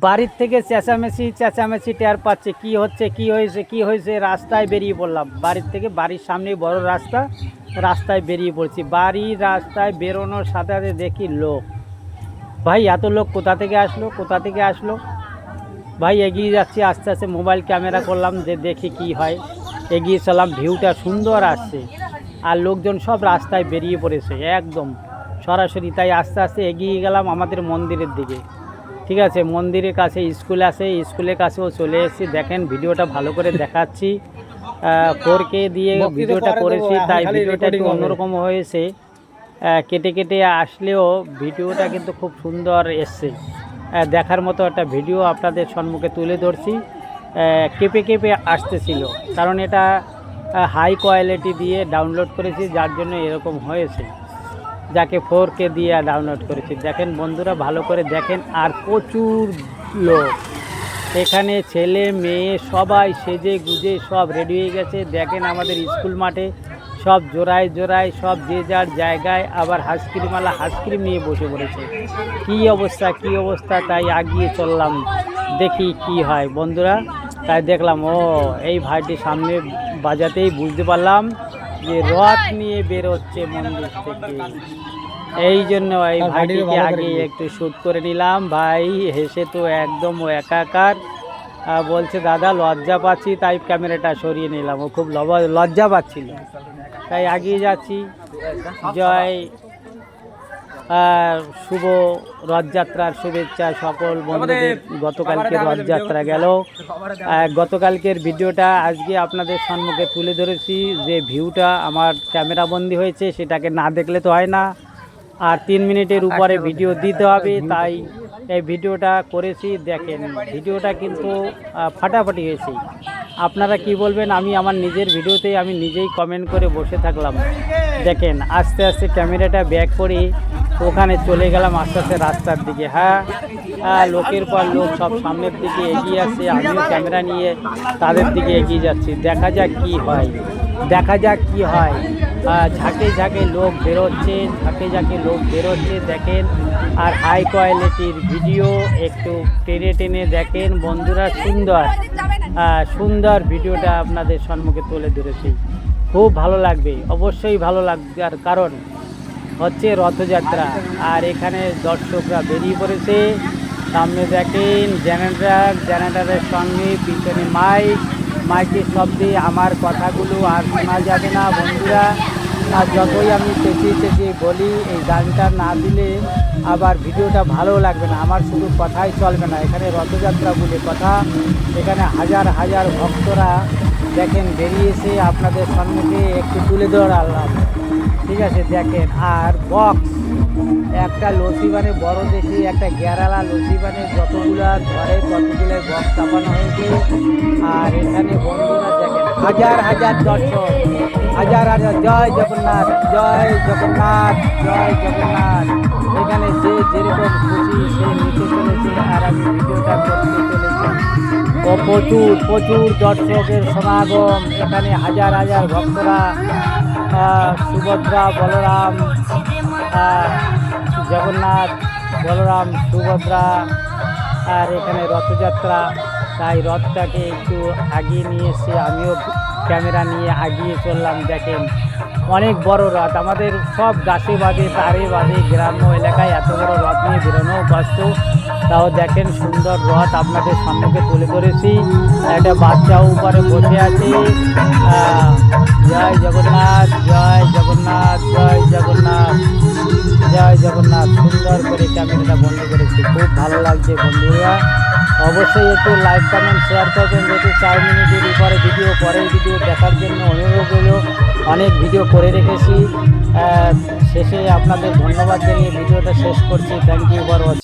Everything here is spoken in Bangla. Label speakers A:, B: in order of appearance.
A: বাড়ির থেকে চেঁচামেচি চেঁচামেচি টের পাচ্ছে কি হচ্ছে কি হয়েছে রাস্তায় বেরিয়ে পড়লাম। বাড়ির থেকে বাড়ির সামনেই বড় রাস্তায় বেরিয়ে পড়ছি। বাড়ির রাস্তায় বেরোনোর সাথে সাথে দেখি লোক। ভাই এত লোক কোথা থেকে আসলো ভাই। এগিয়ে যাচ্ছি আস্তে আস্তে, মোবাইল ক্যামেরা করলাম যে দেখি কি হয়। এগিয়ে চলাম, ভিউটা সুন্দর আসছে আর লোকজন সব রাস্তায় বেরিয়ে পড়েছে একদম সরাসরি। তাই আস্তে আস্তে এগিয়ে গেলাম আমাদের মন্দিরের দিকে। ঠিক আছে, মন্দিরের কাছে স্কুল আছে, স্কুলের কাছেও চলে এসেছি। দেখেন ভিডিওটা ভালো করে দেখাচ্ছি, 4K দিয়ে ভিডিওটা করেছি, তাই ভিডিওটা একটু অন্যরকম হয়েছে। কেটে কেটে আসলেও ভিডিওটা কিন্তু খুব সুন্দর এসছে। দেখার মতো একটা ভিডিও আপনাদের সম্মুখে তুলে ধরছি। কেঁপে আসতেছিল, কারণ এটা হাই কোয়ালিটি দিয়ে ডাউনলোড করেছি, যার জন্য এরকম হয়েছে। যাকে 4K দিয়ে ডাউনলোড করেছি। দেখেন বন্ধুরা, ভালো করে দেখেন। আর প্রচুর লোক এখানে, ছেলে মেয়ে সবাই সেজে গুজে সব রেডি হয়ে গেছে। দেখেন আমাদের স্কুল মাঠে সব জোড়ায় সব যে যার জায়গায়, আবার হাইস্ক্রিম নিয়ে বসে পড়েছে। কি অবস্থা। তাই আগিয়ে চললাম, দেখি কি হয় বন্ধুরা। তাই দেখলাম এই ভাইটি সামনে বাজাতেই বুঝতে পারলাম যে রথ নিয়ে বেরোচ্ছে মন্দির থেকে। এই জন্য এই ভাইটিকে আগে একটু শ্যুট করে নিলাম। ভাই হেসে তো একদম একাকার, বলছে দাদা লজ্জা পাচ্ছি, তাই ক্যামেরাটা সরিয়ে নিলাম। ও খুব লজ্জা পাচ্ছিল, তাই এগিয়ে যাচ্ছি। জয় শুভ রথযাত্রার শুভেচ্ছা সকল বন্ধুদের। গতকালকে রথযাত্রা গেল, গতকালকের ভিডিওটা আজকে আপনাদের সম্মুখে তুলে ধরেছি। যে ভিউটা আমার ক্যামেরা বন্দি হয়েছে, সেটাকে না দেখলে তো হয় না, আর 3 মিনিটের উপরে ভিডিও দিতে হবে, তাই এই ভিডিওটা করেছি। দেখেন ভিডিওটা কিন্তু ফাটাফাটি হয়েছে। আপনারা কি বলবেন, আমি আমার নিজের ভিডিওতেই আমি নিজেই কমেন্ট করে বসে থাকলাম। দেখেন আস্তে আস্তে ক্যামেরাটা ব্যাক করে ওখানে চলে গেলাম আস্তে আস্তে রাস্তার দিকে। লোকের পর লোক সব সামনের দিকে এগিয়ে আসছে, আমিও ক্যামেরা নিয়ে তাদের দিকে এগিয়ে যাচ্ছি। দেখা যাক কি হয়। ঝাঁকে লোক বেরোচ্ছে দেখেন। আর হাই কোয়ালিটির ভিডিও একটু টেনে দেখেন বন্ধুরা। সুন্দর ভিডিওটা আপনাদের সম্মুখে তুলে ধরেছি। খুব ভালো লাগবে, অবশ্যই ভালো লাগবে। আর কারণ হচ্ছে রথযাত্রা, আর এখানে দর্শকরা বেরিয়ে পড়েছে। সামনে দেখেন জেনারেটরের সঙ্গে পিছনে মাইকের শব্দে আমার কথাগুলো আর শোনা যাবে না বন্ধুরা। আর যতই আমি চেঁচিয়ে বলি, এই গানটা না দিলে আবার ভিডিওটা ভালো লাগবে না। আমার শুধু কথাই চলবে না, এখানে রথযাত্রা বলে কথা। এখানে হাজার ভক্তরা দেখেন বেরিয়েছে, আপনাদের সম্মুখে একটু তুলে ধরলাম। ঠিক আছে, দেখেন। আর বক্স একটা লসিবানে বড় দেখি, একটা গ্যারালা লসিবানে যতগুলো ধরে ততগুলো বক্স চাপানো হয়েছে। আর এখানে বন্ধুরা দেখেন হাজার দর্শক, হাজার জয় জগন্নাথ। এখানে যে যেরকম খুশি সে নিতে চলেছে, আর আমি ভিডিওটা করতে চলেছি। ও প্রচুর দর্শকের সমাগম। এখানে হাজার ভক্তরা, সুভদ্রা বলরাম, জগন্নাথ বলরাম সুভদ্রা। আর এখানে রথযাত্রা, তাই রথটাকে একটু আগিয়ে নিয়ে এসে আমিও ক্যামেরা নিয়ে আগিয়ে চললাম। দেখেন অনেক বড় রথ, আমাদের সব গাছে বাঁধে তারে বাঁধে, গ্রাম্য এলাকায় এত বড় রথ নিয়ে বেরোনো কষ্ট। তাও দেখেন সুন্দর রথ আপনাদের সম্মুখে তুলে ধরেছি। একটা বাচ্চাও উপরে বসে আছে। জয় জগন্নাথ। সুন্দর করে ক্যামেরাটা বন্ধ করেছি, খুব ভালো লাগছে বন্ধুরা। অবশ্যই একটু লাইক কমেন্ট শেয়ার করবেন। যেহেতু 4 মিনিটের উপরে পরের ভিডিও দেখার জন্য অনুরোধ রইল। অনেক ভিডিও করে রেখেছি। শেষে আপনাদের ধন্যবাদ জানিয়ে ভিডিওটা শেষ করছি। Thank you for watching.